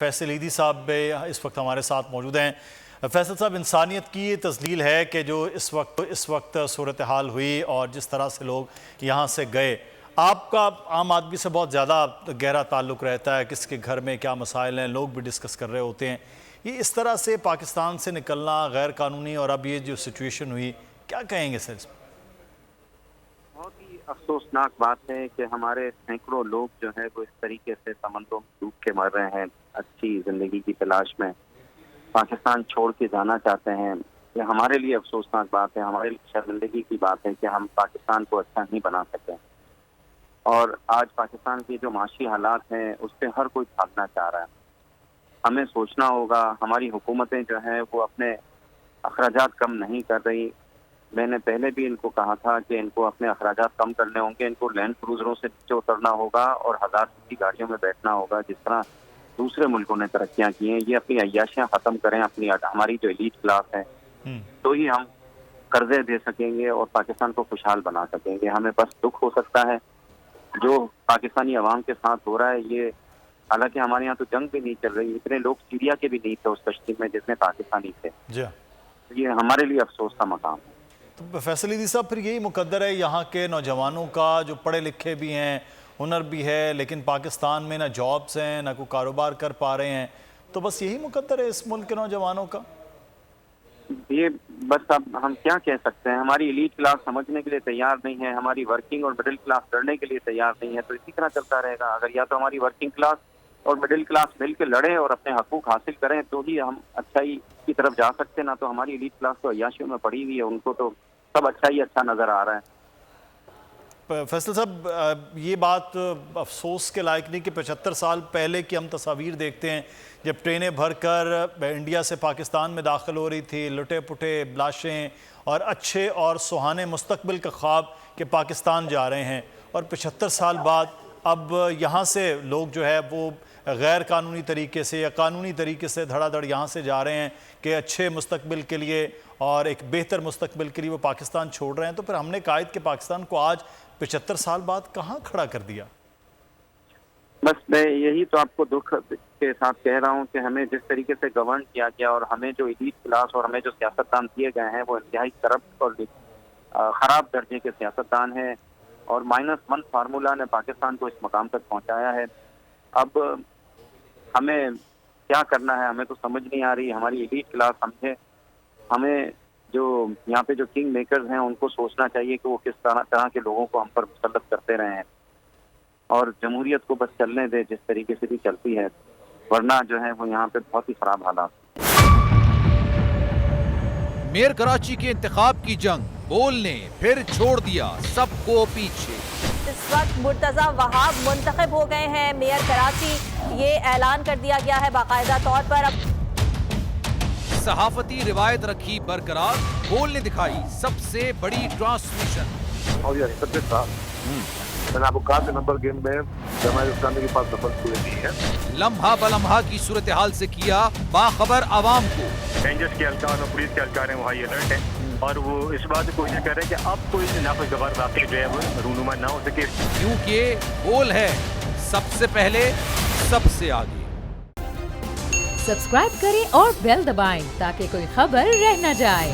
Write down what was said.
فیصل عیدی صاحب اس وقت ہمارے ساتھ موجود ہیں۔ فیصل صاحب، انسانیت کی یہ تذلیل ہے کہ جو اس وقت صورتحال ہوئی اور جس طرح سے لوگ یہاں سے گئے، آپ کا عام آدمی سے بہت زیادہ گہرا تعلق رہتا ہے، کس کے گھر میں کیا مسائل ہیں، لوگ بھی ڈسکس کر رہے ہوتے ہیں۔ یہ اس طرح سے پاکستان سے نکلنا غیر قانونی اور اب یہ جو سچویشن ہوئی، کیا کہیں گے سر اس میں؟ بہت ہی افسوسناک بات ہے کہ ہمارے سینکڑوں لوگ جو ہے وہ اس طریقے سے سمندروں میں ڈوب کے مر رہے ہیں، اچھی زندگی کی تلاش میں پاکستان چھوڑ کے جانا چاہتے ہیں۔ یہ ہمارے لیے افسوسناک بات ہے، ہمارے لیے شرمندگی کی بات ہے کہ ہم پاکستان کو اچھا نہیں بنا سکے، اور آج پاکستان کے جو معاشی حالات ہیں اس پہ ہر کوئی بھاگنا چاہ رہا ہے۔ ہمیں سوچنا ہوگا، ہماری حکومتیں جو ہیں وہ اپنے اخراجات کم نہیں کر رہی۔ میں نے پہلے بھی ان کو کہا تھا کہ ان کو اپنے اخراجات کم کرنے ہوں گے، ان کو لینڈ کروزروں سے نیچے اترنا ہوگا اور 1000 کی گاڑیوں میں بیٹھنا ہوگا جس طرح دوسرے ملکوں نے ترقیاں کی ہیں۔ یہ اپنی عیاشیاں ختم کریں، ہماری جو ایلیٹ کلاس ہے تو ہی ہم قرضے دے سکیں گے اور پاکستان کو خوشحال بنا سکیں گے۔ ہمیں بس دکھ ہو سکتا ہے جو پاکستانی عوام کے ساتھ ہو رہا ہے، یہ حالانکہ ہمارے یہاں تو جنگ بھی نہیں چل رہی، اتنے لوگ سیریا کے بھی نہیں تھے اس کشتی میں جتنے پاکستانی تھے۔ یہ ہمارے لیے افسوس کا مقام ہے۔ تو فیصل عیدی صاحب، پھر یہی مقدر ہے یہاں کے نوجوانوں کا جو پڑھے لکھے بھی ہیں، ہنر بھی ہے، لیکن پاکستان میں نہ جابس ہیں، نہ کوئی کاروبار کر پا رہے ہیں، تو بس یہی مقدر ہے اس ملک کے نوجوانوں کا؟ یہ بس اب ہم کیا کہہ سکتے ہیں، ہماری ایلیٹ کلاس سمجھنے کے لیے تیار نہیں ہے، ہماری ورکنگ اور مڈل کلاس لڑنے کے لیے تیار نہیں ہے، تو اسی طرح چلتا رہے گا۔ اگر یا تو ہماری ورکنگ کلاس اور مڈل کلاس مل کے لڑیں اور اپنے حقوق حاصل کریں تو ہی ہم اچھائی کی طرف جا سکتے، نہ تو ہماری ایلیٹ کلاس تو عیاشیوں میں پڑی ہوئی ہے، ان کو تو سب اچھا ہی اچھا نظر آ رہا ہے۔ فیصل صاحب، یہ بات افسوس کے لائق نہیں کہ 75 سال پہلے کی ہم تصاویر دیکھتے ہیں جب ٹرینیں بھر کر انڈیا سے پاکستان میں داخل ہو رہی تھی، لٹے پٹے لاشیں اور اچھے اور سہانے مستقبل کا خواب کہ پاکستان جا رہے ہیں، اور 75 سال بعد اب یہاں سے لوگ جو ہے وہ غیر قانونی طریقے سے یا قانونی طریقے سے دھڑا دھڑ یہاں سے جا رہے ہیں کہ اچھے مستقبل کے لیے اور ایک بہتر مستقبل کے لیے وہ پاکستان چھوڑ رہے ہیں۔ تو پھر ہم نے قائد کے پاکستان کو آج 75 سال بعد کہاں کھڑا کر دیا؟ بس میں یہی تو آپ کو دکھ کے ساتھ کہہ رہا ہوں کہ ہمیں جس طریقے سے گورن کیا گیا اور ہمیں جو ایلیٹ کلاس اور ہمیں جو سیاستدان دیے گئے ہیں وہ انتہائی کرپٹ اور خراب درجے کے سیاستدان ہیں، اور -1 فارمولہ نے پاکستان کو اس مقام تک پہنچایا ہے۔ اب ہمیں کیا کرنا ہے ہمیں تو سمجھ نہیں آ رہی۔ ہماری ایلیٹ کلاس سمجھے، ہمیں جو یہاں پہ جو کنگ میکرز ہیں ان کو سوچنا چاہیے کہ وہ کس طرح کے لوگوں کو ہم پر مسلط کرتے رہے ہیں، اور جمہوریت کو بس چلنے دے جس طریقے سے بھی چلتی ہے، ورنہ جو ہے وہ یہاں پہ بہت ہی خراب حالات۔ میئر کراچی کے انتخاب کی جنگ، بول نے پھر چھوڑ دیا سب کو پیچھے۔ اس وقت مرتضی وہاب منتخب ہو گئے ہیں میئر کراچی، یہ اعلان کر دیا گیا ہے باقاعدہ طور پر۔ صحافتی روایت رکھی برقرار، بول نے دکھائی سب سے بڑی ٹرانسمیشن۔ اور یہ حقیقت تھا، میں نے آپ کو کہا کہ نمبر گیم میں جماعت اسلامی کے پاس نمبر پورے نہیں ہے۔ لمحہ بلمحہ کی صورتحال سے کیا باخبر عوام کو۔ رینجرز کے اہلکار اور پولیس کے اہلکار ہیں وہ ہائی الرٹ ہیں، اور وہ اس بات کی کوشش کر رہے ہیں کہ اب کوئی ناخوشگوار واقعہ جو ہے وہ رونما نہ ہو سکے، کیونکہ بول ہے سب سے پہلے سب سے آگے۔ سبسکرائب کریں اور بیل دبائیں تاکہ کوئی خبر رہ نہ جائے۔